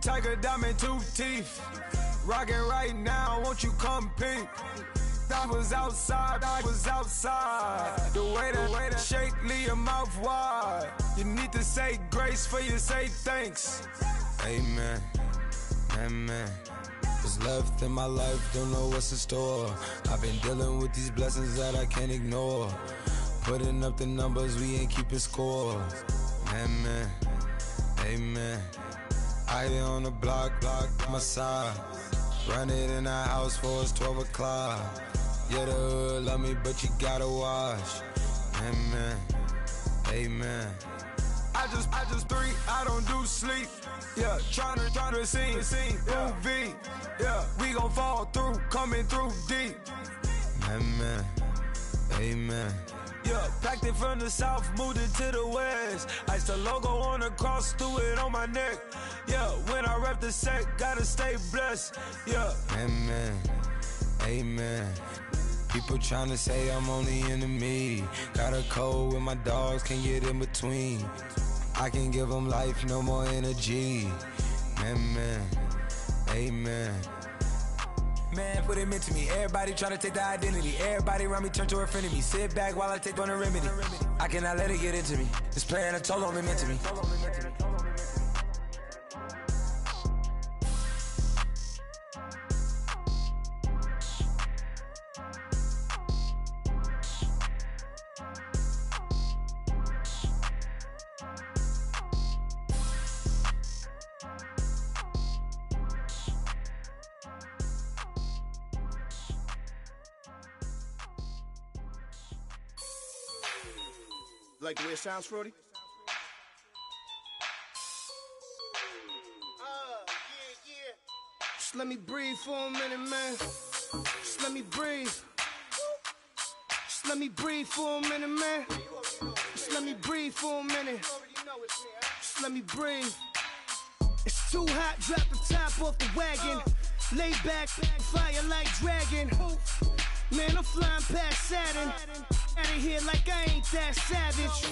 Tiger diamond tooth teeth. Rockin' right now, won't you come peep? I was outside. The way that shake, leave your mouth wide. You need to say grace for you say thanks. Amen, amen. What's left in my life, don't know what's in store. I've been dealing with these blessings that I can't ignore. Putting up the numbers, we ain't keeping score. Amen, amen. I here on the block, my side. Run it in the house for us 12 o'clock. Yeah, the hood love me, but you gotta watch. Amen, amen. I just three, I don't do sleep. Yeah, tryna see movie. Yeah, we gon' fall through, coming through deep. Amen, amen. Yeah, packed it from the south, moved it to the west. Iced the logo on the cross, threw it on my neck. Yeah, when I rep the set, gotta stay blessed. Yeah, amen, amen. People tryna say I'm only enemy. Got a code with my dogs, can't get in between. I can give them life, no more energy. Amen, amen. Man, what it meant to me. Everybody tryna take the identity. Everybody around me turn to a friend of me. Sit back while I take on the remedy. I cannot let it get into me. It's playing a toll on me, meant to me. Like the way it sounds, Frody? Yeah. Just let me breathe for a minute, man. Just let me breathe. Just let me breathe for a minute, man. Just let me breathe for a minute. Just let me breathe. It's too hot, drop the top off the wagon. Lay back, fire like dragon. Man, I'm flying past Saturn. Out of here like I ain't that savage.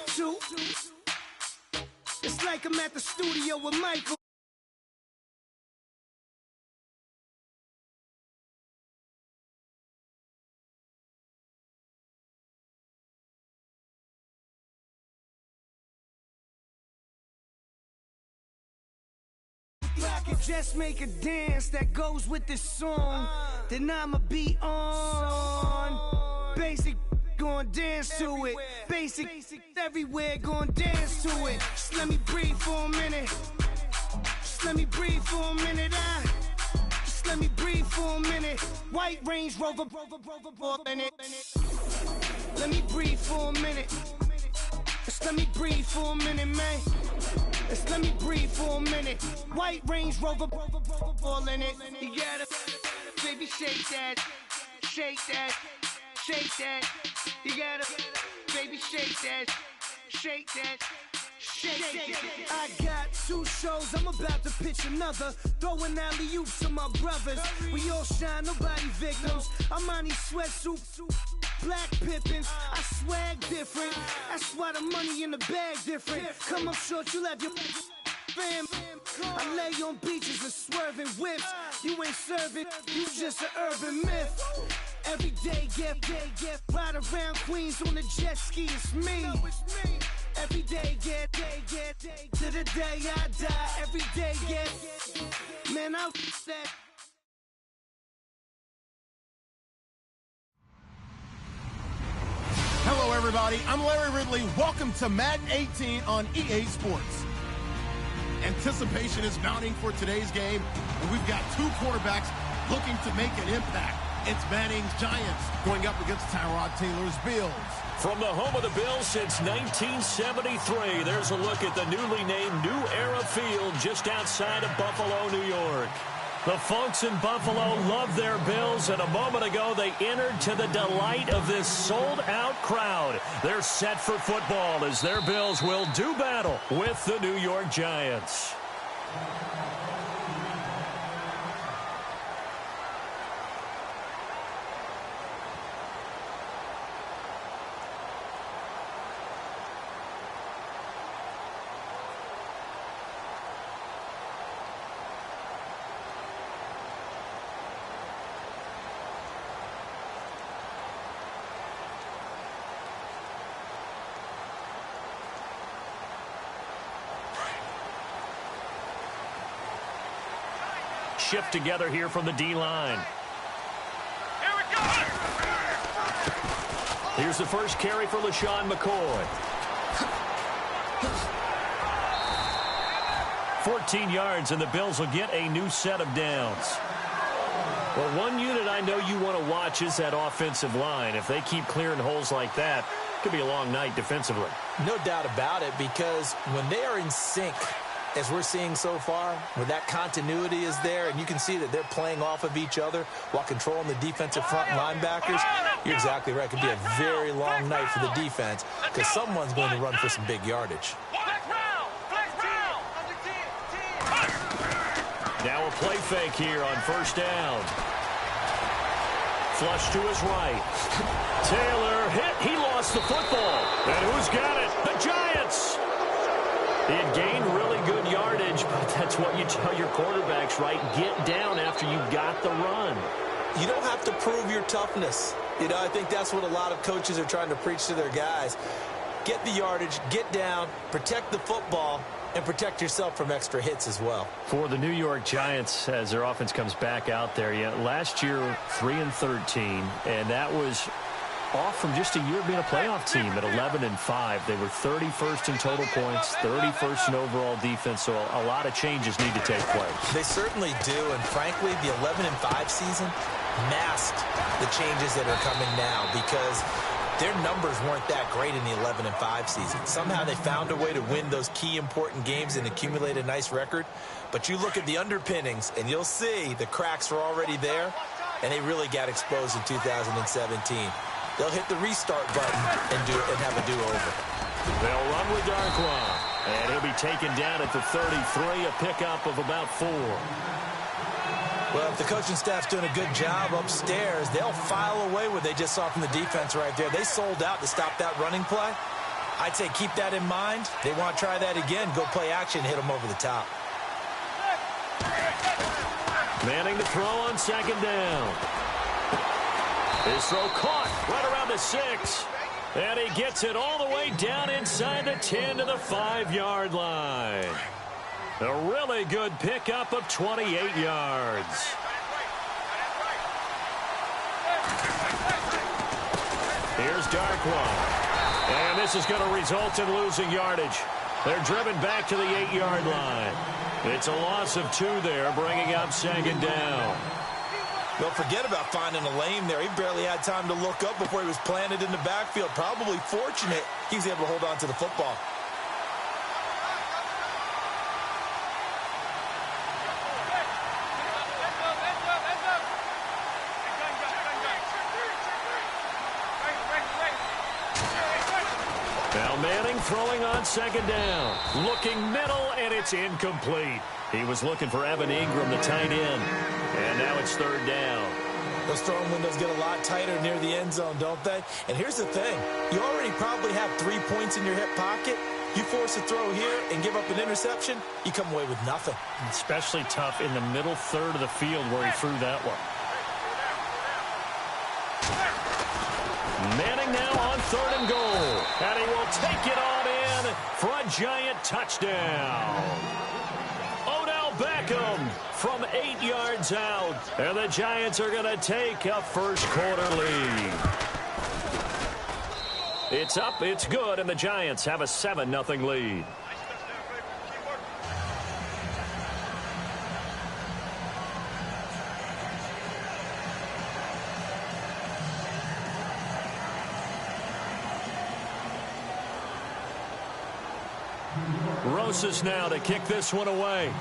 Shoot. It's like I'm at the studio with Michael. I can just make a dance that goes with this song. Then I'ma be on. Basic, gon' dance to it. Basic, everywhere, gon' dance to it. Just let me breathe for a minute. Just let me breathe for a minute. Just let me breathe for a minute. White Range Rover, in it. Let me breathe for a minute. Just let me breathe for a minute, man. Just let me breathe for a minute. White Range Rover, all in it. You gotta, baby, shake that, shake that, shake that. You gotta, baby, shake that, shake that. I got 2 shows, I'm about to pitch another. Throwing alley-oops to my brothers. We all shine, nobody victims. I'm on these sweatsuits, black Pippins. I swag different. That's why the money in the bag different. Come up short, you'll have your fam. I lay on beaches and swerving whips. You ain't serving, you just an urban myth. Every day, get ride around Queens on the jet ski, it's me. Every day, get to the day I die. Every day, get, man, I'm that. Hello, everybody. I'm Larry Ridley. Welcome to Madden 18 on EA Sports. Anticipation is mounting for today's game, and we've got 2 quarterbacks looking to make an impact. It's Manning's Giants going up against Tyrod Taylor's Bills. From the home of the Bills since 1973, there's a look at the newly named New Era Field just outside of Buffalo, New York. The folks in Buffalo love their Bills, and a moment ago they entered to the delight of this sold-out crowd. They're set for football as their Bills will do battle with the New York Giants. shift together here from the D-line. Here we go! Here's the first carry for LaShawn McCoy. 14 yards, and the Bills will get a new set of downs. Well, one unit I know you want to watch is that offensive line. If they keep clearing holes like that, it could be a long night defensively. No doubt about it, because when they are in sync, as we're seeing so far, where that continuity is there, and you can see that they're playing off of each other while controlling the defensive front linebackers, you're exactly right. It could be a very long night for the defense because someone's going to run for some big yardage. Now a play fake here on first down. Flush to his right. Taylor hit. He lost the football. And who's got it? The Giants. He had gained really good yardage, but that's what you tell your quarterbacks, right? Get down after you got the run. You don't have to prove your toughness. You know, I think that's what a lot of coaches are trying to preach to their guys. Get the yardage, get down, protect the football, and protect yourself from extra hits as well. For the New York Giants, as their offense comes back out there, last year 3-13, and that was off from just a year being a playoff team at 11-5. They were 31st in total points, 31st in overall defense, so a lot of changes need to take place. They certainly do, and frankly, the 11-5 season masked the changes that are coming now because their numbers weren't that great in the 11-5 season. Somehow they found a way to win those key important games and accumulate a nice record. But you look at the underpinnings, and you'll see the cracks are already there, and they really got exposed in 2017. They'll hit the restart button and have a do-over. They'll run with Darkwa, and he'll be taken down at the 33, a pickup of about 4. Well, if the coaching staff's doing a good job upstairs, they'll file away what they just saw from the defense right there. They sold out to stop that running play. I'd say keep that in mind. They want to try that again. Go play action, hit them over the top. Manning to throw on second down. His throw caught right around the 6. And he gets it all the way down inside the 10 to the 5-yard line. A really good pickup of 28 yards. Here's Darkwa. And this is going to result in losing yardage. They're driven back to the 8-yard line. It's a loss of 2 there, bringing up second down. Don't forget about finding a lane there. He barely had time to look up before he was planted in the backfield. Probably fortunate he was able to hold on to the football. Now Manning throwing on second down. Looking middle, and it's incomplete. He was looking for Evan Ingram, the tight end. And now it's third down. Those throwing windows get a lot tighter near the end zone, don't they? And here's the thing. You already probably have 3 points in your hip pocket. You force a throw here and give up an interception, you come away with nothing. Especially tough in the middle third of the field where he threw that one. Manning now on 3rd and goal. And he will take it on in for a Giant touchdown. Odell Beckham from 8 yards out. And the Giants are going to take a first-quarter lead. It's up, it's good, and the Giants have a 7-0 lead. Rosas now to kick this one away.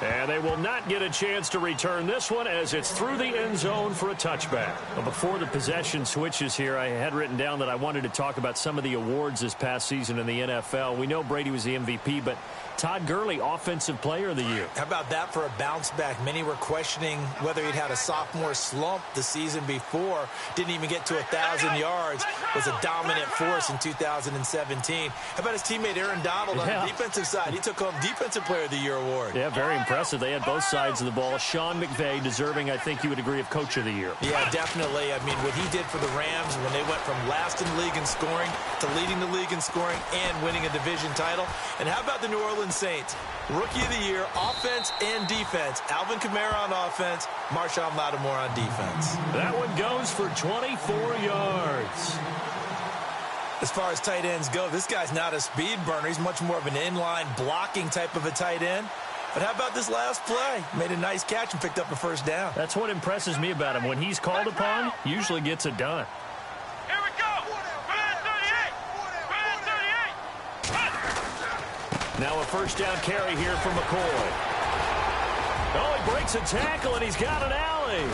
And they will not get a chance to return this one as it's through the end zone for a touchback. Well, before the possession switches here, I had written down that I wanted to talk about some of the awards this past season in the NFL. We know Brady was the MVP, but Todd Gurley, Offensive Player of the Year. How about that for a bounce back? Many were questioning whether he'd had a sophomore slump the season before. Didn't even get to 1,000 yards. Was a dominant force in 2017. How about his teammate Aaron Donald on the defensive side? He took home Defensive Player of the Year award. Yeah, very impressive. impressive. They had both sides of the ball. Sean McVay deserving, I think you would agree, of Coach of the Year. Yeah, definitely. I mean, what he did for the Rams when they went from last in the league in scoring to leading the league in scoring and winning a division title. And how about the New Orleans Saints? Rookie of the Year, offense and defense. Alvin Kamara on offense, Marshawn Lattimore on defense. That one goes for 24 yards. As far as tight ends go, this guy's not a speed burner. He's much more of an inline blocking type of a tight end. But how about this last play? Made a nice catch and picked up a first down. That's what impresses me about him. When he's called upon, usually gets it done. Here we go. 38. Now a first down carry here for McCoy. Oh, he breaks a tackle, and he's got an alley.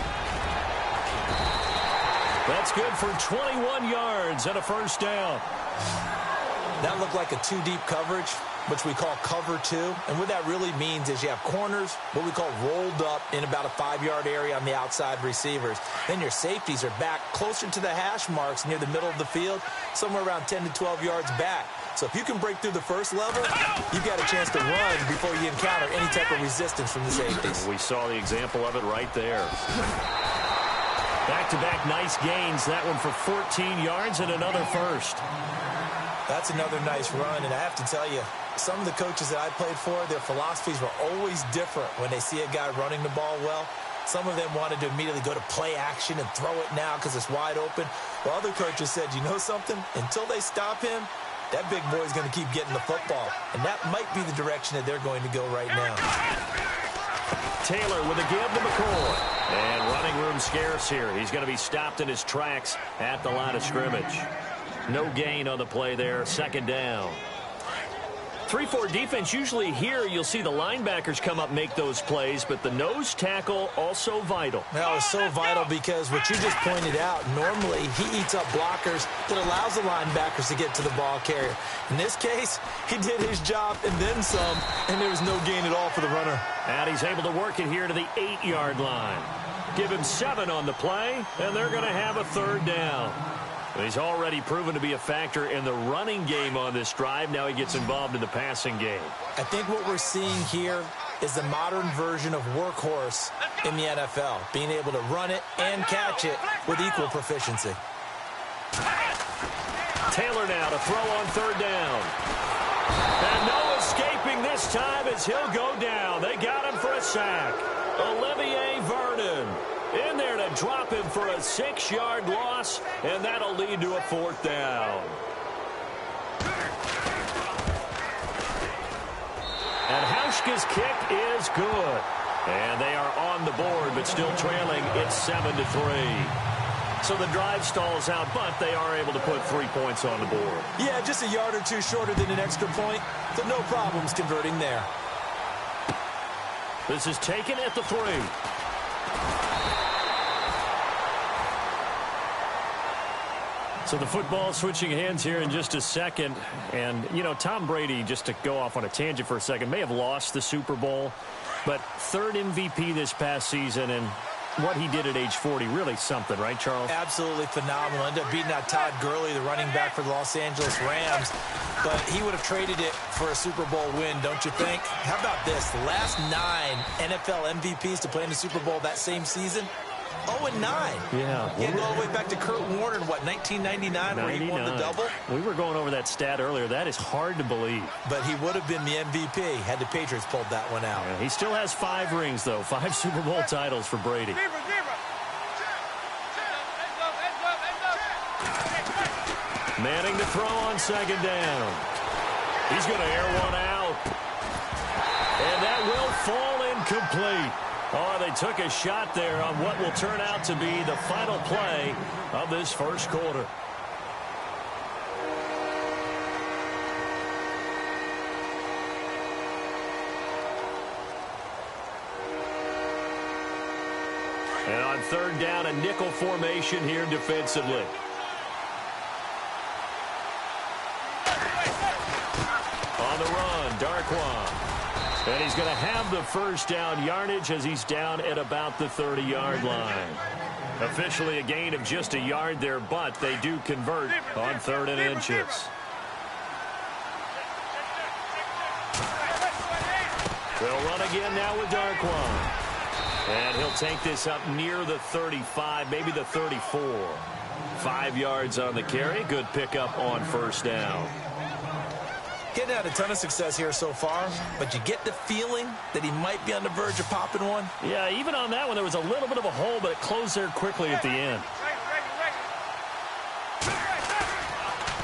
That's good for 21 yards and a first down. That looked like a two-deep coverage, which we call cover two. And what that really means is you have corners, what we call rolled up in about a 5-yard area on the outside receivers. Then your safeties are back closer to the hash marks near the middle of the field, somewhere around 10 to 12 yards back. So if you can break through the first level, you've got a chance to run before you encounter any type of resistance from the safeties. We saw the example of it right there. Back-to-back nice gains. That one for 14 yards and another first. That's another nice run, and I have to tell you, some of the coaches that I played for, their philosophies were always different when they see a guy running the ball well. Some of them wanted to immediately go to play action and throw it now because it's wide open. While other coaches said, you know something? Until they stop him, that big boy's going to keep getting the football. And that might be the direction that they're going to go right now. Taylor with a give to McCoy. And running room scarce here. He's going to be stopped in his tracks at the line of scrimmage. No gain on the play there. Second down. 3-4 defense, usually here you'll see the linebackers come up make those plays, but the nose tackle also vital. That was so vital because what you just pointed out, normally he eats up blockers that allows the linebackers to get to the ball carrier. In this case, he did his job and then some, and there was no gain at all for the runner. And he's able to work it here to the 8-yard line. Give him 7 on the play, and they're going to have a third down. He's already proven to be a factor in the running game on this drive. Now he gets involved in the passing game. I think what we're seeing here is the modern version of workhorse in the NFL, being able to run it and catch it with equal proficiency. Taylor now to throw on third down. And no escaping this time as he'll go down. They got him for a sack. Olivier Vernon in there to drop him for a 6-yard loss, and that'll lead to a fourth down. And Hauschka's kick is good. And they are on the board, but still trailing. It's 7-3. So the drive stalls out, but they are able to put 3 points on the board. Yeah, just a yard or two shorter than an extra point, so no problems converting there. This is taken at the 3. So the football switching hands here in just a second. And, you know, Tom Brady, just to go off on a tangent for a second, may have lost the Super Bowl, but third MVP this past season, and what he did at age 40, really something, right, Charles? Absolutely phenomenal. Ended up beating out Todd Gurley, the running back for the Los Angeles Rams. But he would have traded it for a Super Bowl win, don't you think? How about this? The last 9 NFL MVPs to play in the Super Bowl that same season, 0-9. Yeah. You go all the way back to Kurt Warner in, what, 1999, where he won the double? We were going over that stat earlier. That is hard to believe. But he would have been the MVP had the Patriots pulled that one out. Yeah, he still has 5 rings, though. 5 Super Bowl titles for Brady. Manning to throw on second down. He's going to air one out. And that will fall incomplete. Oh, they took a shot there on what will turn out to be the final play of this first quarter. And on third down, a nickel formation here defensively. On the run, Darquan. And he's going to have the first down yardage as he's down at about the 30-yard line. Officially a gain of just a yard there, but they do convert on 3rd and inches. They'll run again now with Darkwan. And he'll take this up near the 35, maybe the 34. 5 yards on the carry. Good pickup on first down. Getting had a ton of success here so far, but you get the feeling that he might be on the verge of popping one. Yeah, even on that one, there was a little bit of a hole, but it closed there quickly at the end.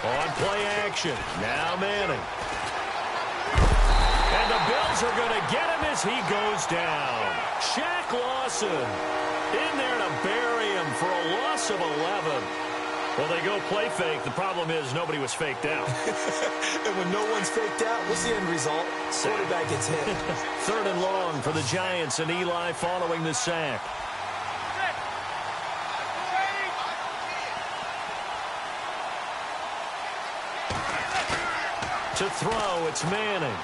On play action, now Manning. And the Bills are going to get him as he goes down. Shaq Lawson in there to bury him for a loss of 11. Well, they go play fake. The problem is nobody was faked out. And when no one's faked out, what's the end result? Quarterback gets hit. 3rd and long for the Giants, and Eli following the sack. To throw, it's Manning.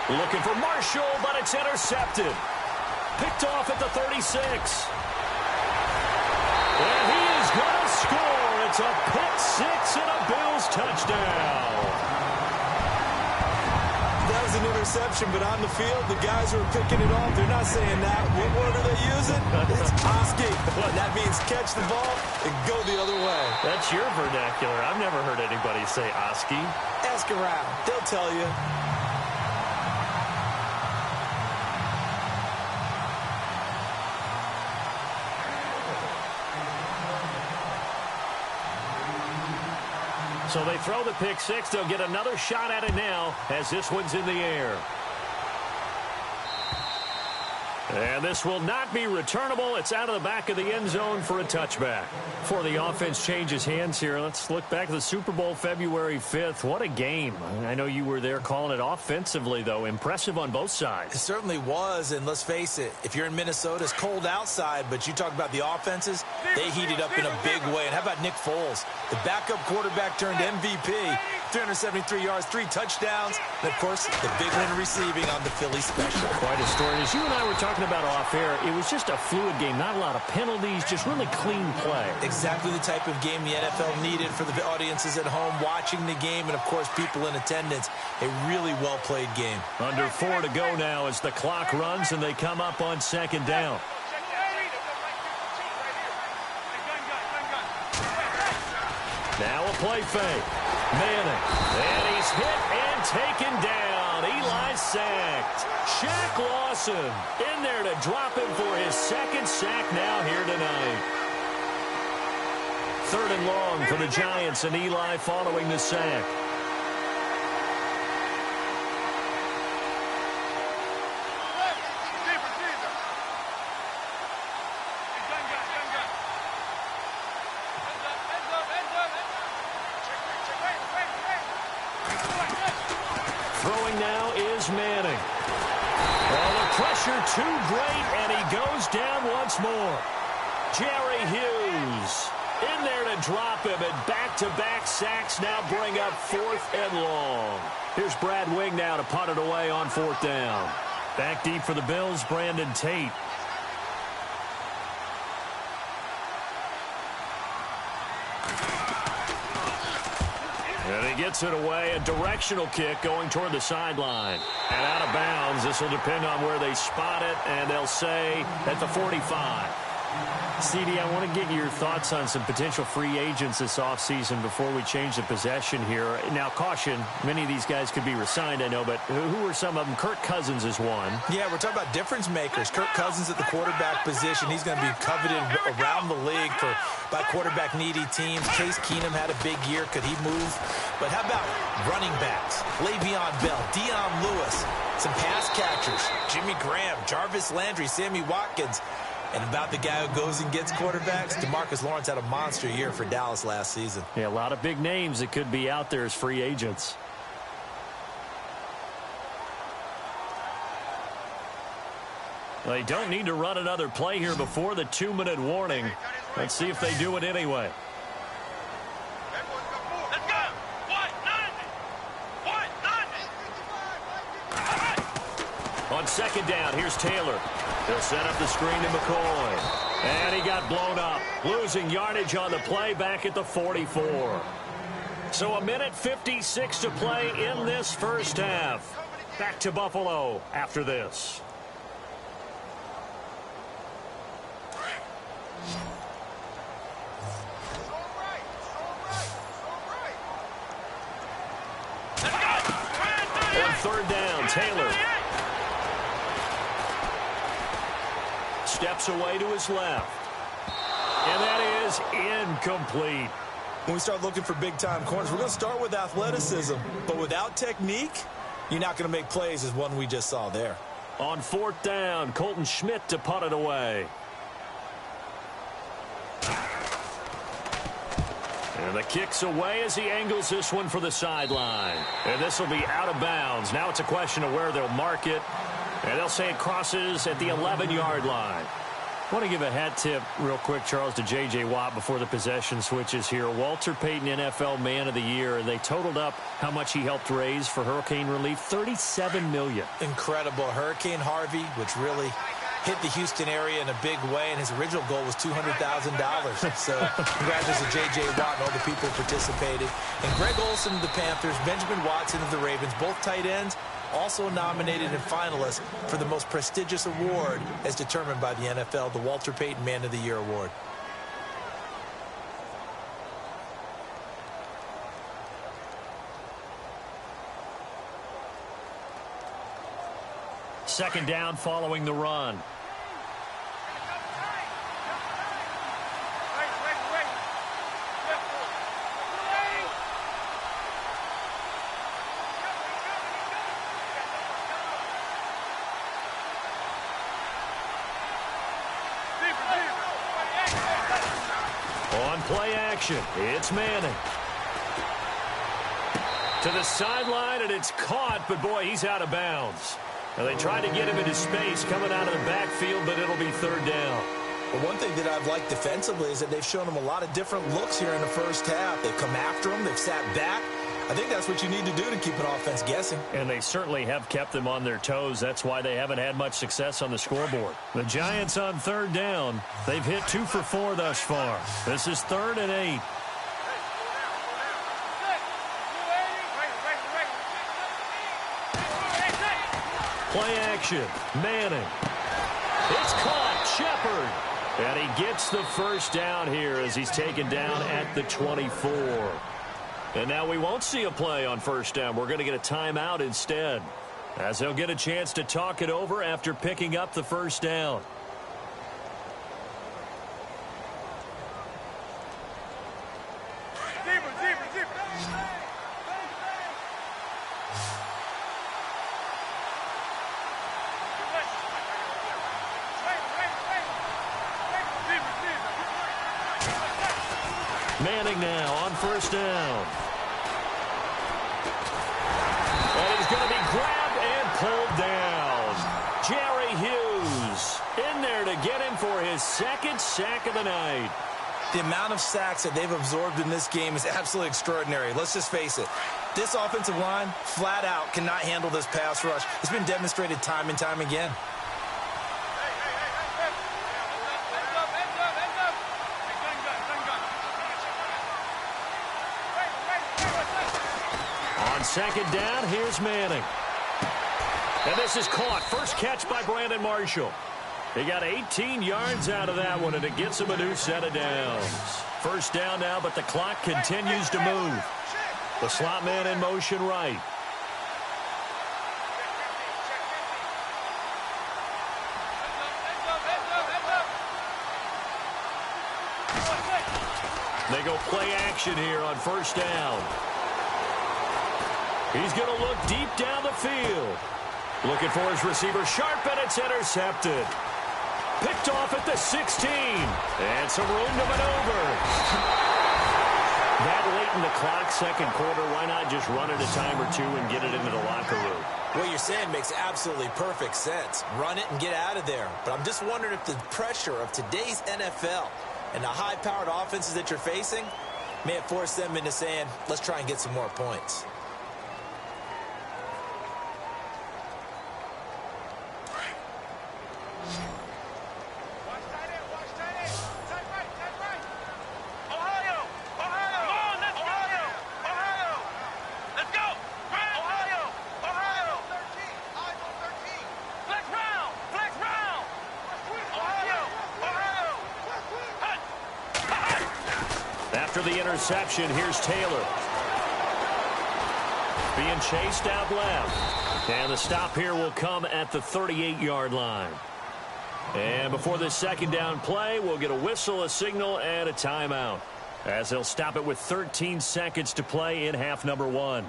Looking for Marshall, but it's intercepted. Picked off at the 36. And he is going to score. It's a pick six and a Bills touchdown. That was an interception, but on the field, the guys who are picking it off, they're not saying that. What word are they using? It's Oski. That means catch the ball and go the other way. That's your vernacular. I've never heard anybody say Oski. Ask around. They'll tell you. So they throw the pick six. They'll get another shot at it now as this one's in the air. And this will not be returnable. It's out of the back of the end zone for a touchback. Before the offense changes hands here, let's look back at the Super Bowl February 5th. What a game. I know you were there calling it offensively, though. Impressive on both sides. It certainly was, and let's face it, if you're in Minnesota, it's cold outside, but you talk about the offenses, they heated up in a big way. And how about Nick Foles? The backup quarterback turned MVP, 373 yards, 3 touchdowns, and, of course, the big win receiving on the Philly special. Quite a story. As you and I were talking about off air, it was just a fluid game, not a lot of penalties, just really clean play. Exactly the type of game the NFL needed for the audiences at home watching the game and, of course, people in attendance. A really well-played game. Under 4 to go now as the clock runs and they come up on 2nd down. Now a play fake. Manning. And he's hit and taken down. Eli sacked. Shaq Lawson in there to drop him for his 2nd sack now here tonight. 3rd and long for the Giants, and Eli following the sack. Throwing now is Manning. Well, the pressure too great, and he goes down once more. Jerry Hughes in there to drop him, and back-to-back sacks now bring up 4th and long. Here's Brad Wing now to punt it away on 4th down. Back deep for the Bills, Brandon Tate. And he gets it away, a directional kick going toward the sideline. And out of bounds, this will depend on where they spot it, and they'll say at the 45. CD, I want to get your thoughts on some potential free agents this offseason before we change the possession here. Now, caution, many of these guys could be re-signed, I know, but who are some of them? Kirk Cousins is one. Yeah, we're talking about difference makers. Kirk Cousins at the quarterback position. He's going to be coveted around the league by quarterback-needy teams. Case Keenum had a big year. Could he move? But how about running backs? Le'Veon Bell, Dion Lewis, some pass catchers. Jimmy Graham, Jarvis Landry, Sammy Watkins. And about the guy who goes and gets quarterbacks, DeMarcus Lawrence had a monster year for Dallas last season. Yeah, a lot of big names that could be out there as free agents. They don't need to run another play here before the 2-minute warning. Let's see if they do it anyway. Let's go. On 2nd down, here's Taylor. They'll set up the screen to McCoy. And he got blown up. Losing yardage on the play back at the 44. So a minute 56 to play in this first half. Back to Buffalo after this. On third down, Taylor steps away to his left. And that is incomplete. When we start looking for big-time corners, we're going to start with athleticism. But without technique, you're not going to make plays as one we just saw there. On fourth down, Colton Schmidt to punt it away. And the kick's away as he angles this one for the sideline. And this will be out of bounds. Now it's a question of where they'll mark it. And they'll say it crosses at the 11-yard line. I want to give a hat tip real quick, Charles, to J.J. Watt before the possession switches here. Walter Payton, NFL Man of the Year. They totaled up how much he helped raise for hurricane relief, $37 million. Incredible. Hurricane Harvey, which really hit the Houston area in a big way, and his original goal was $200,000. So congratulations to J.J. Watt and all the people who participated. And Greg Olsen of the Panthers, Benjamin Watson of the Ravens, both tight ends, also nominated and finalists for the most prestigious award as determined by the NFL, the Walter Payton Man of the Year Award. Second down following the run. On play action, it's Manning. To the sideline, and it's caught, but boy, he's out of bounds. Now, they tried to get him into space coming out of the backfield, but it'll be third down. Well, one thing that I've liked defensively is that they've shown him a lot of different looks here in the first half. They've come after him. They've sat back. I think that's what you need to do to keep an offense guessing. And they certainly have kept them on their toes. That's why they haven't had much success on the scoreboard. The Giants on third down. They've hit 2 for 4 thus far. This is 3rd and 8. Play action. Manning. It's caught. Shepard. And he gets the first down here as he's taken down at the 24. And now we won't see a play on first down. We're going to get a timeout instead, as they'll get a chance to talk it over after picking up the first down. Manning now on first down. And he's going to be grabbed and pulled down. Jerry Hughes in there to get him for his second sack of the night. The amount of sacks that they've absorbed in this game is absolutely extraordinary. Let's just face it. This offensive line, flat out, cannot handle this pass rush. It's been demonstrated time and time again. On second down, here's Manning. And this is caught. First catch by Brandon Marshall. He got 18 yards out of that one, and it gets him a new set of downs. First down now, but the clock continues to move. The slot man in motion right. They go play action here on first down. He's going to look deep down the field. Looking for his receiver sharp, and it's intercepted. Picked off at the 16. And some room to maneuver. That late in the clock, second quarter, why not just run it a time or two and get it into the locker room? What you're saying makes absolutely perfect sense. Run it and get out of there. But I'm just wondering if the pressure of today's NFL and the high-powered offenses that you're facing may have forced them into saying, let's try and get some more points. after the interception. Here's Taylor. Being chased out left. And the stop here will come at the 38-yard line. And before this second down play, we'll get a whistle, a signal, and a timeout, as they'll stop it with 13 seconds to play in half number 1.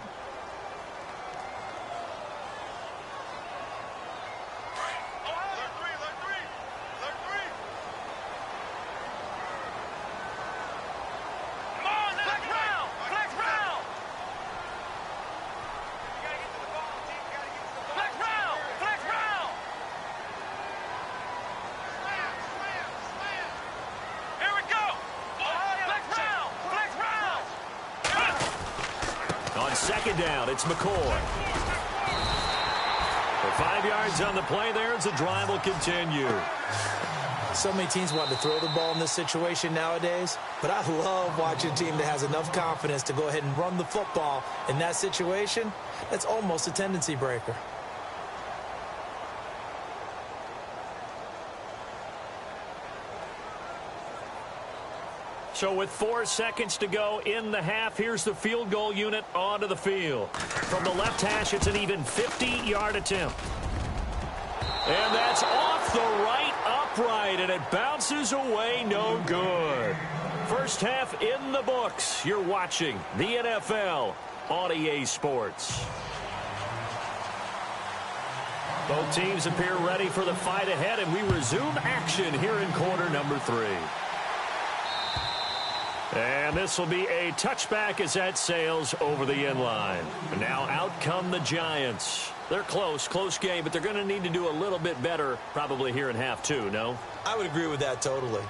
Second down, it's McCoy. For 5 yards on the play there, as the drive will continue. So many teams want to throw the ball in this situation nowadays, but I love watching a team that has enough confidence to go ahead and run the football in that situation. That's almost a tendency breaker. So with 4 seconds to go in the half, here's the field goal unit onto the field. From the left hash, it's an even 50-yard attempt. And that's off the right upright, and it bounces away no good. First half in the books. You're watching the NFL on EA Sports. Both teams appear ready for the fight ahead, and we resume action here in quarter number 3. And this will be a touchback as that sails over the end line. Now out come the Giants. They're close game, but they're going to need to do a little bit better probably here in half 2, no? I would agree with that totally.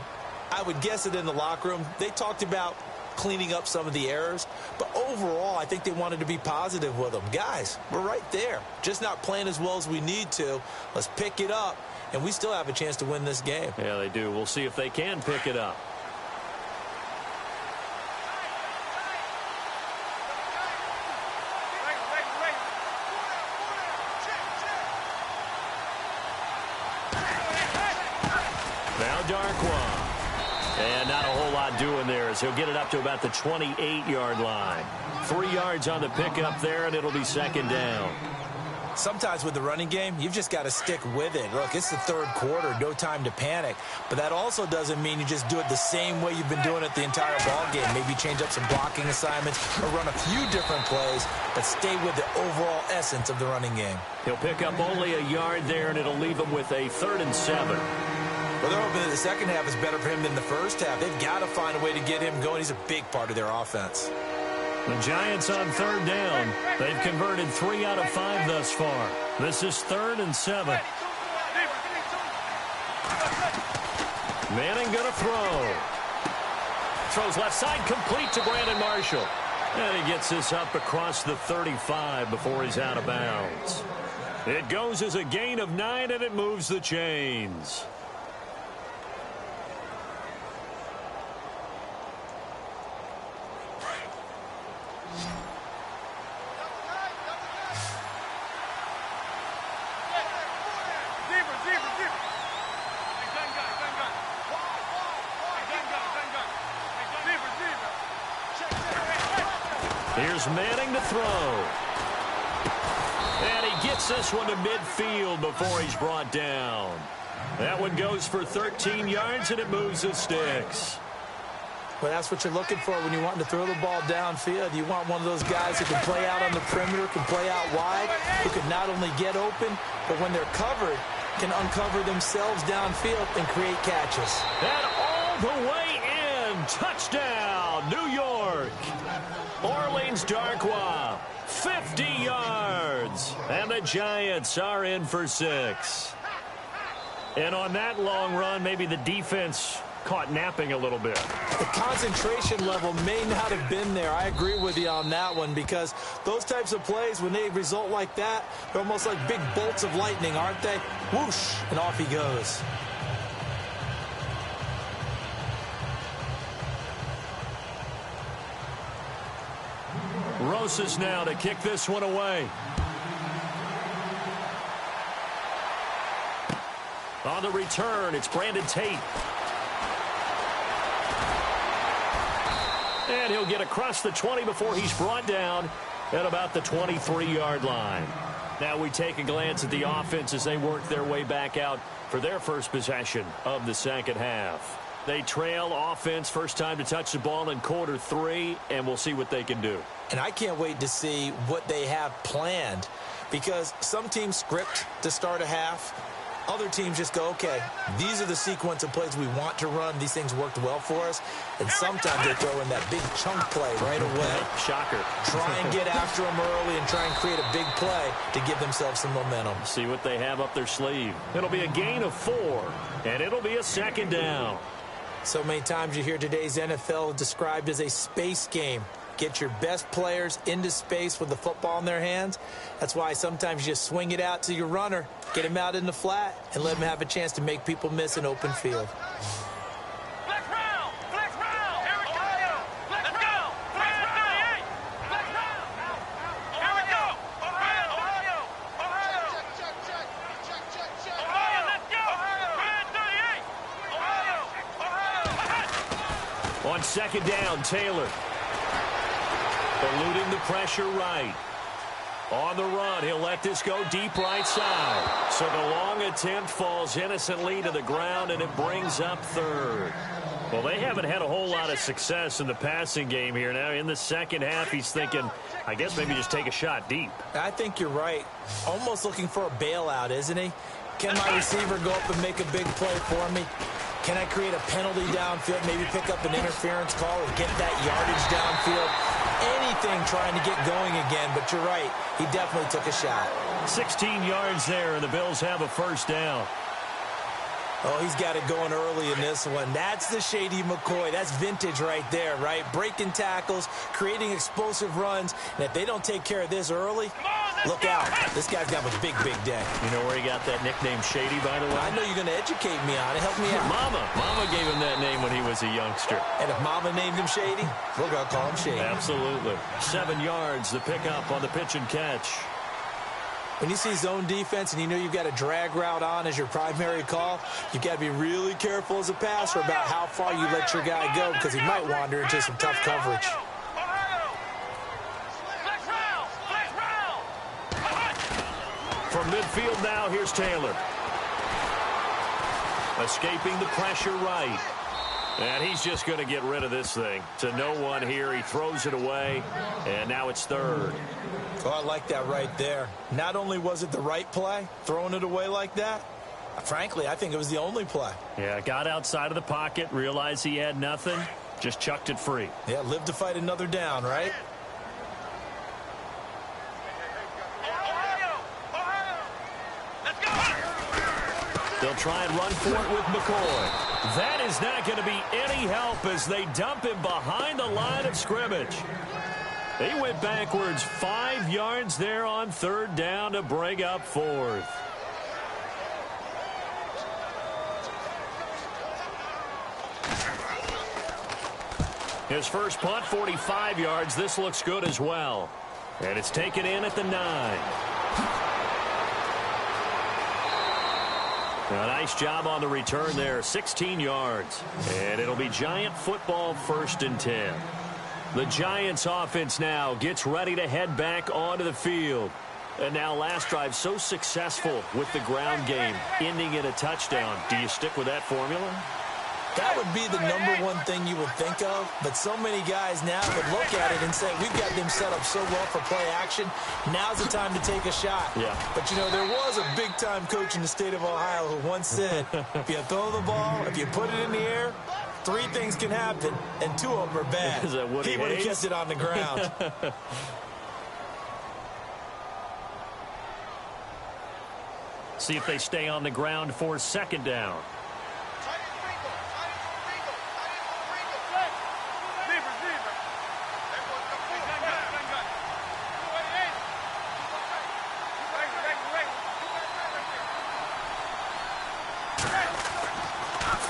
I would guess that in the locker room, they talked about cleaning up some of the errors, but overall, I think they wanted to be positive with them. Guys, we're right there. Just not playing as well as we need to. Let's pick it up, and we still have a chance to win this game. Yeah, they do. We'll see if they can pick it up. And not a whole lot doing there as he'll get it up to about the 28-yard line. 3 yards on the pickup there, and it'll be second down. Sometimes with the running game, you've just got to stick with it. Look, it's the third quarter, no time to panic. But that also doesn't mean you just do it the same way you've been doing it the entire ball game. Maybe change up some blocking assignments or run a few different plays, but stay with the overall essence of the running game. He'll pick up only a yard there, and it'll leave him with a 3rd and 7. Well, they're hoping that the second half is better for him than the first half. They've got to find a way to get him going. He's a big part of their offense. The Giants on 3rd down. They've converted 3 out of 5 thus far. This is 3rd and 7. Manning going to throw. Throws left side, complete to Brandon Marshall. And he gets this up across the 35 before he's out of bounds. It goes as a gain of 9, and it moves the chains. Here's Manning to throw. And he gets this one to midfield before he's brought down. That one goes for 13 yards, and it moves the sticks. Well, that's what you're looking for when you're wanting to throw the ball downfield. You want one of those guys who can play out on the perimeter, can play out wide, who can not only get open, but when they're covered, can uncover themselves downfield and create catches. And all the way in. Touchdown, New York. Orleans Darkwa, 50 yards. And the Giants are in for 6. And on that long run, maybe the defense caught napping a little bit. The concentration level may not have been there. I agree with you on that one, because those types of plays, when they result like that, they're almost like big bolts of lightning, aren't they? Whoosh, and off he goes. Rosas now to kick this one away. On the return, it's Brandon Tate. And he'll get across the 20 before he's brought down at about the 23-yard line. Now we take a glance at the offense as they work their way back out for their first possession of the second half. They trail offense first time to touch the ball in quarter 3, and we'll see what they can do. And I can't wait to see what they have planned, because some teams script to start a half. Other teams just go, okay, these are the sequence of plays we want to run. These things worked well for us. And sometimes they throw in that big chunk play right away. Shocker. Try and get after them early and try and create a big play to give themselves some momentum. See what they have up their sleeve. It'll be a gain of 4, and it'll be a second down. So many times you hear today's NFL described as a space game. Get your best players into space with the football in their hands. That's why sometimes you just swing it out to your runner, get him out in the flat, and let him have a chance to make people miss an open field. Flex round! Flex round! Here we go! Let's go! Flex round! Flex round! Here we go! Ohio! Ohio! Ohio, let's go! Red 38! Ohio! On second down, Taylor. Eluding the pressure right. On the run, he'll let this go deep right side. So the long attempt falls innocently to the ground, and it brings up third. Well, they haven't had a whole lot of success in the passing game here. Now, in the second half, he's thinking, I guess maybe just take a shot deep. I think you're right. Almost looking for a bailout, isn't he? Can my receiver go up and make a big play for me? Can I create a penalty downfield, maybe pick up an interference call or get that yardage downfield? Anything trying to get going again, but you're right. He definitely took a shot. 16 yards there, and the Bills have a first down. Oh, he's got it going early in this one. That's the Shady McCoy. That's vintage right there, right? Breaking tackles, creating explosive runs. And if they don't take care of this early, look out. This guy's got a big, big day. You know where he got that nickname Shady, by the way? I know you're going to educate me on it. Help me out. Mama gave him that name when he was a youngster. And if Mama named him Shady, we're going to call him Shady. Absolutely. 7 yards, the pickup on the pitch and catch. When you see zone defense and you know you've got a drag route on as your primary call, you've got to be really careful as a passer about how far you let your guy go, because he might wander into some tough coverage. From midfield now, here's Taylor. Escaping the pressure right. And he's just going to get rid of this thing. To no one here. He throws it away, and now it's third. Oh, I like that right there. Not only was it the right play, throwing it away like that, frankly, I think it was the only play. Yeah, got outside of the pocket, realized he had nothing, just chucked it free. Yeah, live to fight another down, right? They'll try and run for it with McCoy. That is not going to be any help as they dump him behind the line of scrimmage. They went backwards 5 yards there on third down to bring up fourth. His first punt, 45 yards. This looks good as well. And it's taken in at the 9. A nice job on the return there, 16 yards. And it'll be Giant football, 1st and 10. The Giants offense now gets ready to head back onto the field. And now last drive so successful with the ground game, ending in a touchdown. Do you stick with that formula? That would be the #1 thing you would think of, but so many guys now would look at it and say, we've got them set up so well for play action, now's the time to take a shot. Yeah. But, you know, there was a big-time coach in the state of Ohio who once said, if you throw the ball, if you put it in the air, 3 things can happen, and 2 of them are bad. Is that what he would have kept it on the ground. See if they stay on the ground for 2nd down.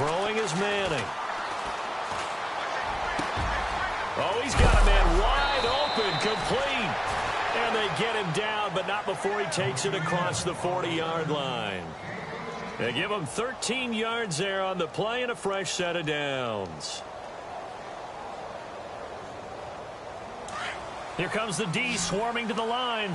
Throwing is Manning. Oh, he's got a man wide open, complete. And they get him down, but not before he takes it across the 40-yard line. They give him 13 yards there on the play and a fresh set of downs. Here comes the D swarming to the line.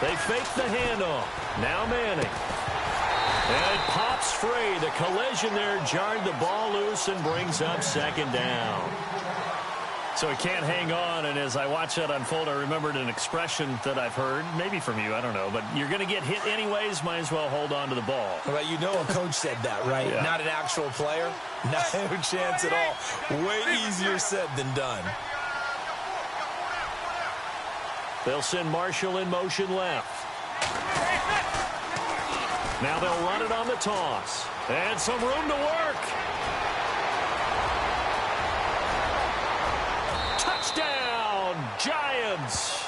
They fake the handoff. Now Manning. And it pops free. The collision there jarred the ball loose and brings up second down. So he can't hang on, and as I watch that unfold, I remembered an expression that I've heard, maybe from you, I don't know, but you're going to get hit anyways, might as well hold on to the ball. Well, you know a coach said that, right? Yeah. Not an actual player. No chance at all. Way easier said than done. They'll send Marshall in motion left. Now they'll run it on the toss. And some room to work. Touchdown, Giants.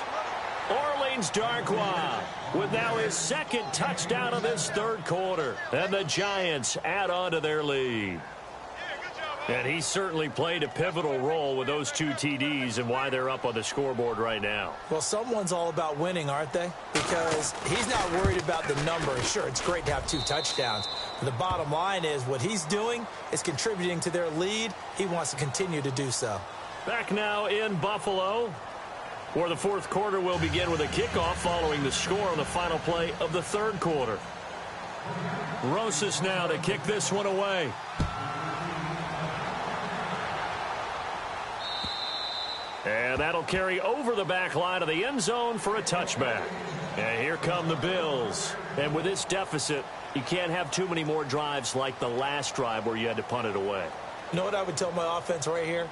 Orleans Darkwa with now his second touchdown of this third quarter. And the Giants add on to their lead. And he certainly played a pivotal role with those two TDs and why they're up on the scoreboard right now. Well, someone's all about winning, aren't they? Because he's not worried about the number. Sure, it's great to have 2 touchdowns. But the bottom line is what he's doing is contributing to their lead. He wants to continue to do so. Back now in Buffalo, where the fourth quarter will begin with a kickoff following the score on the final play of the third quarter. Rosas now to kick this one away. And that'll carry over the back line of the end zone for a touchback. And here come the Bills. And with this deficit, you can't have too many more drives like the last drive where you had to punt it away. You know what I would tell my offense right here?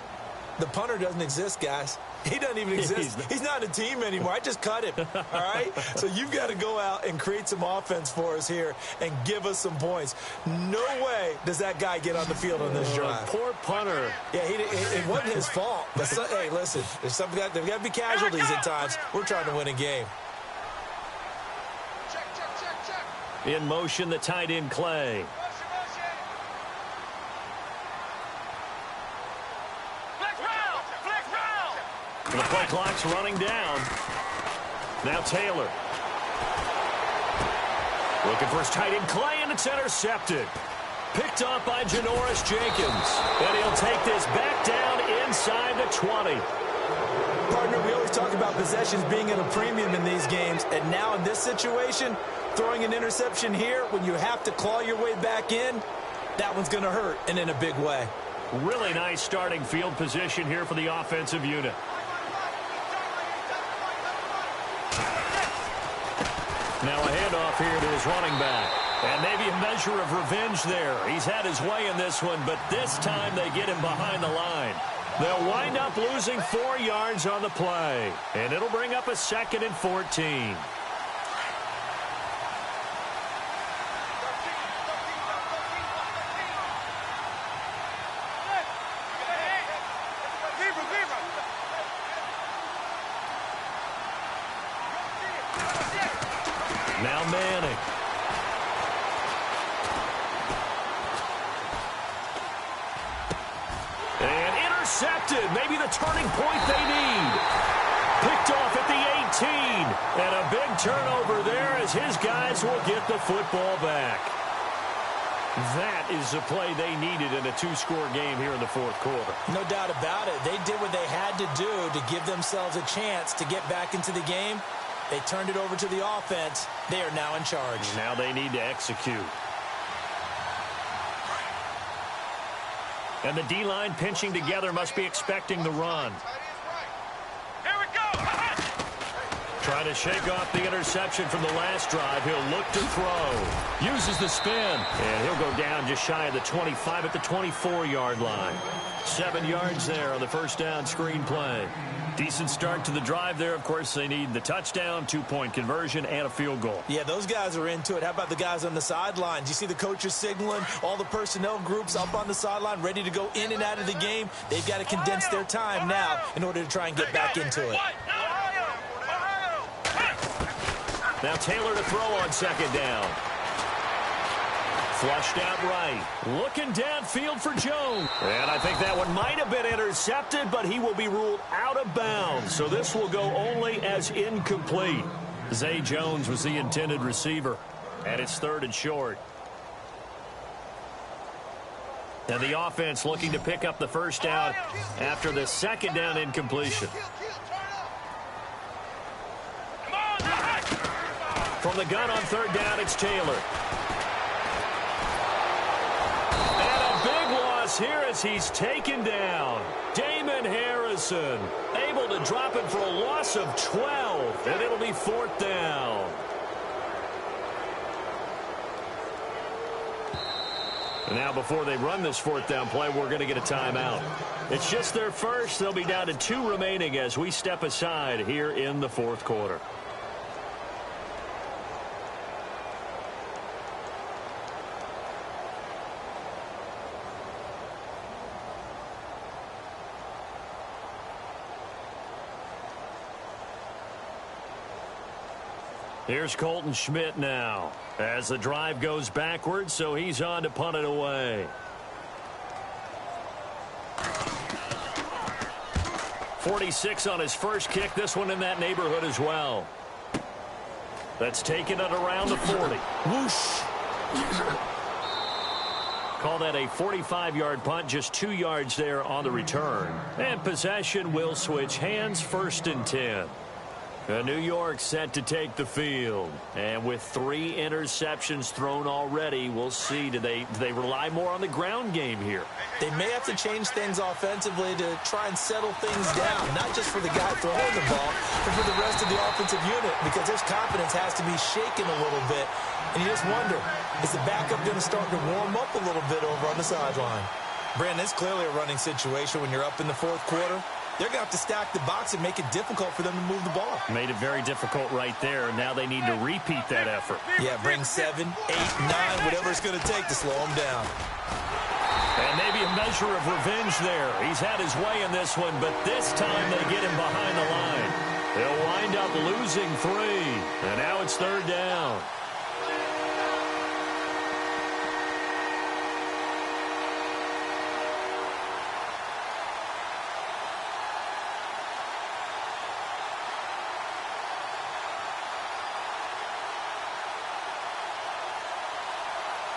The punter doesn't exist, guys. He doesn't even exist. He's not a team anymore. I just cut him, all right? So you've got to go out and create some offense for us here and give us some points. No way does that guy get on the field on this drive. Poor punter. Yeah, it wasn't his fault. But hey, listen, there's there's got to be casualties at times. We're trying to win a game. In motion, the tight end Clay. The play clock's running down. Now Taylor. Looking for his tight end Clay, and it's intercepted. Picked up by Janoris Jenkins. And he'll take this back down inside the 20. Partner, we always talk about possessions being at a premium in these games. And now in this situation, throwing an interception here when you have to claw your way back in, that one's going to hurt, and in a big way. Really nice starting field position here for the offensive unit. Now a handoff here to his running back. And maybe a measure of revenge there. He's had his way in this one, but this time they get him behind the line. They'll wind up losing 4 yards on the play. And it'll bring up a 2nd and 14. Now Manning. And intercepted. Maybe the turning point they need. Picked off at the 18. And a big turnover there as his guys will get the football back. That is the play they needed in a 2-score game here in the fourth quarter. No doubt about it. They did what they had to do to give themselves a chance to get back into the game. They turned it over to the offense. They are now in charge. Now they need to execute. And the D-line pinching together must be expecting the run. Here we go. Trying to shake off the interception from the last drive. He'll look to throw. Uses the spin. And he'll go down just shy of the 25 at the 24-yard line. 7 yards there on the first down screen play. Decent start to the drive there. Of course, they need the touchdown, 2-point conversion, and a field goal. Yeah, those guys are into it. How about the guys on the sidelines? You see the coaches signaling, all the personnel groups up on the sideline ready to go in and out of the game. They've got to condense their time now in order to try and get back into it. Now Taylor to throw on second down. Flushed out right. Looking downfield for Jones. And I think that one might have been intercepted, but he will be ruled out of bounds. So this will go only as incomplete. Zay Jones was the intended receiver. And it's 3rd and short. And the offense looking to pick up the first down after the 2nd down incompletion. From the gun on 3rd down, it's Taylor. And a big loss here as he's taken down. Damon Harrison able to drop it for a loss of 12, and it'll be 4th down. And now before they run this 4th down play, we're going to get a timeout. It's just their first. They'll be down to 2 remaining as we step aside here in the 4th quarter. Here's Colton Schmidt now as the drive goes backwards, so he's on to punt it away. 46 on his first kick. This one in that neighborhood as well. That's taken it around the 40. Whoosh. Call that a 45-yard punt, just 2 yards there on the return. And possession will switch hands, 1st and 10. New York set to take the field. And with 3 interceptions thrown already, we'll see. Do they rely more on the ground game here? They may have to change things offensively to try and settle things down, not just for the guy throwing the ball, but for the rest of the offensive unit, because his confidence has to be shaken a little bit. And you just wonder, is the backup going to start to warm up a little bit over on the sideline? Brandon, it's clearly a running situation when you're up in the 4th quarter. They're going to have to stack the box and make it difficult for them to move the ball. Made it very difficult right there. Now they need to repeat that effort. Yeah, bring 7, 8, 9, whatever it's going to take to slow them down. And maybe a measure of revenge there. He's had his way in this one, but this time they get him behind the line. They'll wind up losing 3. And now it's 3rd down.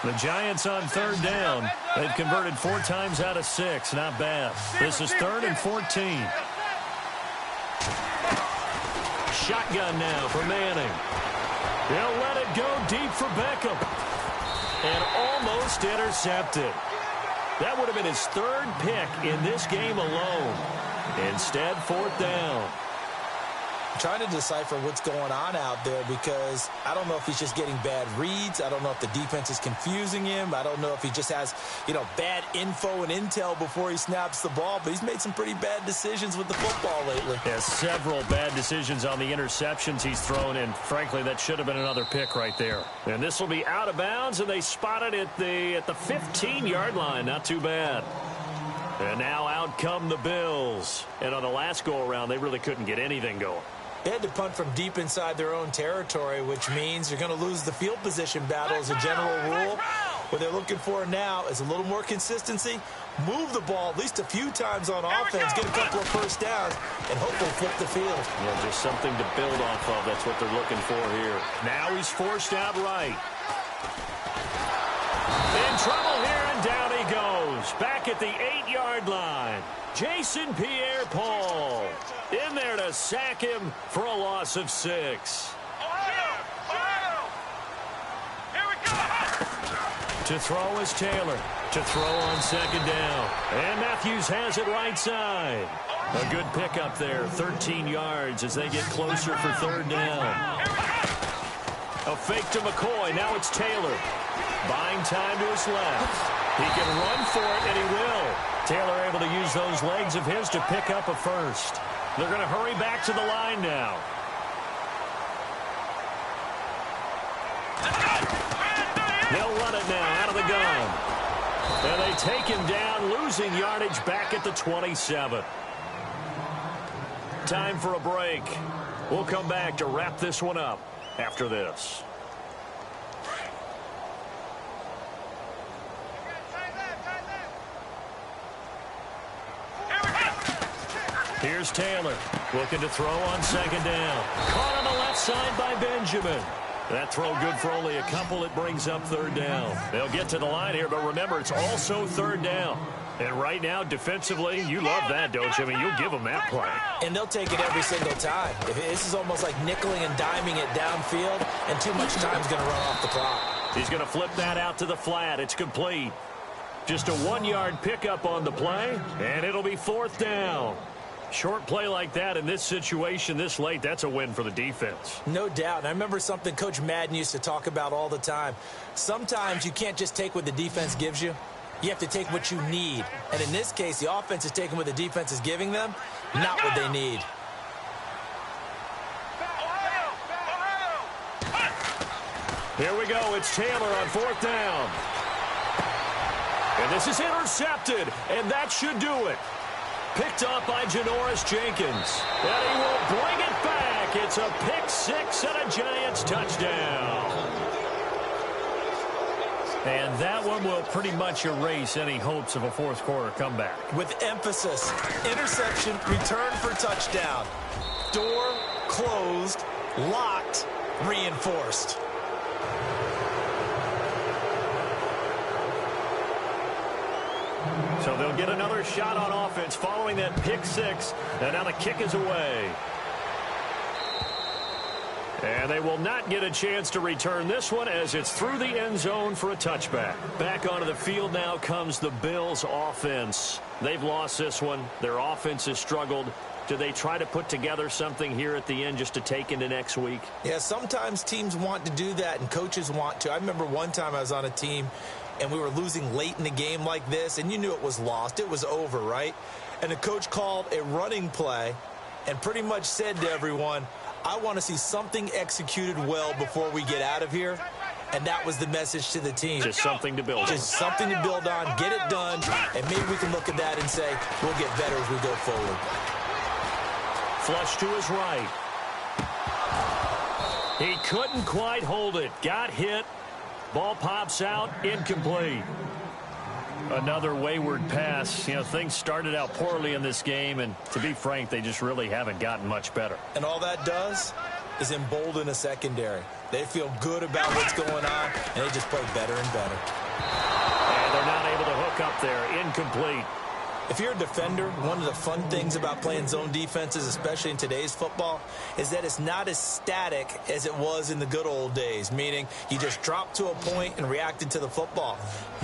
The Giants on 3rd down. They've converted 4 times out of 6. Not bad. This is 3rd and 14. Shotgun now for Manning. He'll let it go deep for Beckham. And almost intercepted. That would have been his 3rd pick in this game alone. Instead, 4th down. I'm trying to decipher what's going on out there because I don't know if he's just getting bad reads. I don't know if the defense is confusing him. I don't know if he just has, bad info and intel before he snaps the ball. But he's made some pretty bad decisions with the football lately. Yeah, several bad decisions on the interceptions he's thrown, and frankly, that should have been another pick right there. And this will be out of bounds, and they spot it at the 15-yard line. Not too bad. And now out come the Bills. And on the last go-around, they really couldn't get anything going. They had to punt from deep inside their own territory, which means you're going to lose the field position battle as a general rule. What they're looking for now is a little more consistency, move the ball at least a few times on offense, get a couple of first downs, and hopefully flip the field. Yeah, just something to build off of. That's what they're looking for here. Now he's forced out right. In trouble here, and down he goes. Back at the 8-yard line. Jason Pierre-Paul in there to sack him for a loss of 6. To throw is Taylor. To throw on 2nd down. And Matthews has it right side. A good pickup there. 13 yards as they get closer for 3rd down. A fake to McCoy. Now it's Taylor. Buying time to his left. He can run for it, and he will. Taylor able to use those legs of his to pick up a first. They're going to hurry back to the line now. They'll run it now out of the gun. And they take him down, losing yardage back at the 27. Time for a break. We'll come back to wrap this one up after this. Here's Taylor looking to throw on second down. Caught on the left side by Benjamin. That throw good for only a couple. It brings up third down. They'll get to the line here, but remember, it's also third down. And right now, defensively, you love that, don't you? I mean, you'll give them that play. And they'll take it every single time. This is almost like nickeling and diming it downfield, and too much time's going to run off the clock. He's going to flip that out to the flat. It's complete. Just a 1-yard pickup on the play, and it'll be fourth down. Short play like that in this situation this late, that's a win for the defense. No doubt. And I remember something Coach Madden used to talk about all the time. Sometimes you can't just take what the defense gives you. You have to take what you need. And in this case, the offense is taking what the defense is giving them, not what they need. Here we go. It's Taylor on fourth down. And this is intercepted, and that should do it. Picked up by Janoris Jenkins. And he will bring it back. It's a pick six and a Giants touchdown. And that one will pretty much erase any hopes of a fourth quarter comeback. With emphasis, interception, return for touchdown. Door closed, locked, reinforced. So they'll get another shot on offense following that pick six. And now the kick is away. And they will not get a chance to return this one as it's through the end zone for a touchback. Back onto the field now comes the Bills offense. They've lost this one. Their offense has struggled. Do they try to put together something here at the end just to take into next week? Yeah, sometimes teams want to do that and coaches want to. I remember one time I was on a team and we were losing late in the game like this, and you knew it was lost. It was over, right? And the coach called a running play and pretty much said to everyone, I want to see something executed well before we get out of here. And that was the message to the team. Just something to build on. Just something to build on, get it done, and maybe we can look at that and say, we'll get better as we go forward. Flush to his right. He couldn't quite hold it. Got hit. Ball pops out, incomplete. Another wayward pass. You know, things started out poorly in this game, and to be frank, they just really haven't gotten much better. And all that does is embolden a secondary. They feel good about what's going on, and they just play better and better. And they're not able to hook up there. Incomplete. If you're a defender, one of the fun things about playing zone defenses, especially in today's football, is that it's not as static as it was in the good old days, meaning you just dropped to a point and reacted to the football.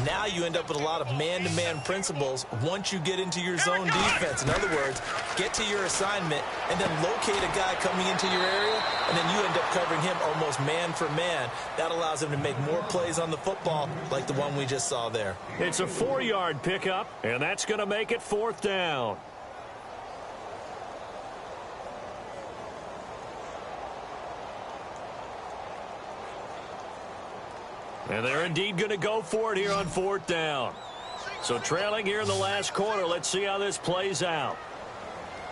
Now you end up with a lot of man-to-man principles once you get into your zone defense. In other words, get to your assignment and then locate a guy coming into your area, and then you end up covering him almost man for man. That allows him to make more plays on the football like the one we just saw there. It's a 4-yard pickup, and that's going to make it fourth down. And they're indeed going to go for it here on fourth down. So trailing here in the last quarter. Let's see how this plays out.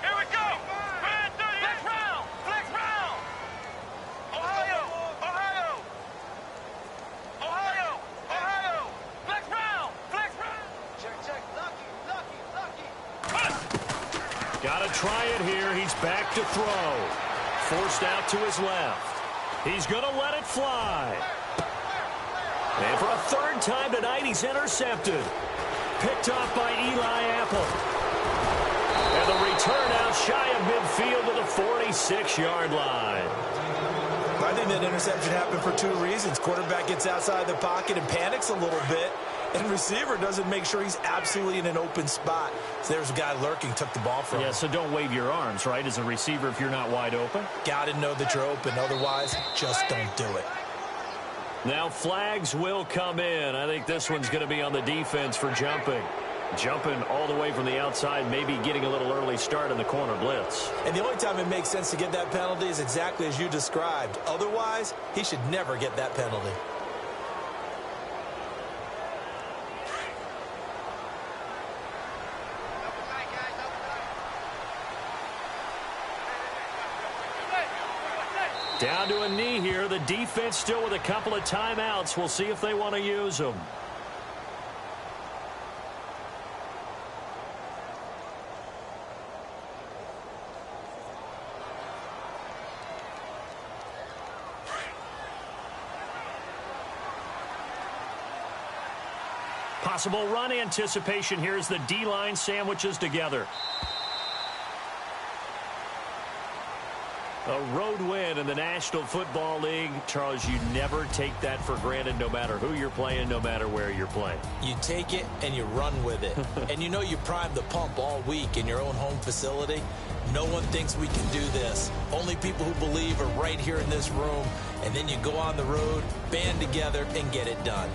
Here we go. Flex round. Flex round. Ohio. Ohio. Ohio. Ohio. Flex round. Flex round. Check. Lucky. Got to try it here. He's back to throw. Forced out to his left. He's going to let it fly. And for a third time tonight, he's intercepted. Picked off by Eli Apple. And the return out shy of midfield to the 46-yard line. I think that interception happened for two reasons. Quarterback gets outside the pocket and panics a little bit, and receiver doesn't make sure he's absolutely in an open spot. So there's a guy lurking, took the ball from him. Yeah, so don't wave your arms, right, as a receiver if you're not wide open. Got to know that you're open. Otherwise, just don't do it. Now flags will come in. I think this one's going to be on the defense for jumping. Jumping all the way from the outside, maybe getting a little early start in the corner blitz. And the only time it makes sense to get that penalty is exactly as you described. Otherwise, he should never get that penalty. Down to a knee here. The defense still with a couple of timeouts. We'll see if they want to use them. Possible run anticipation here as the D-line sandwiches together. A road win in the National Football League. Charles, you never take that for granted no matter who you're playing, no matter where you're playing. You take it and you run with it. And you know you primed the pump all week in your own home facility. No one thinks we can do this. Only people who believe are right here in this room. And then you go on the road, band together, and get it done.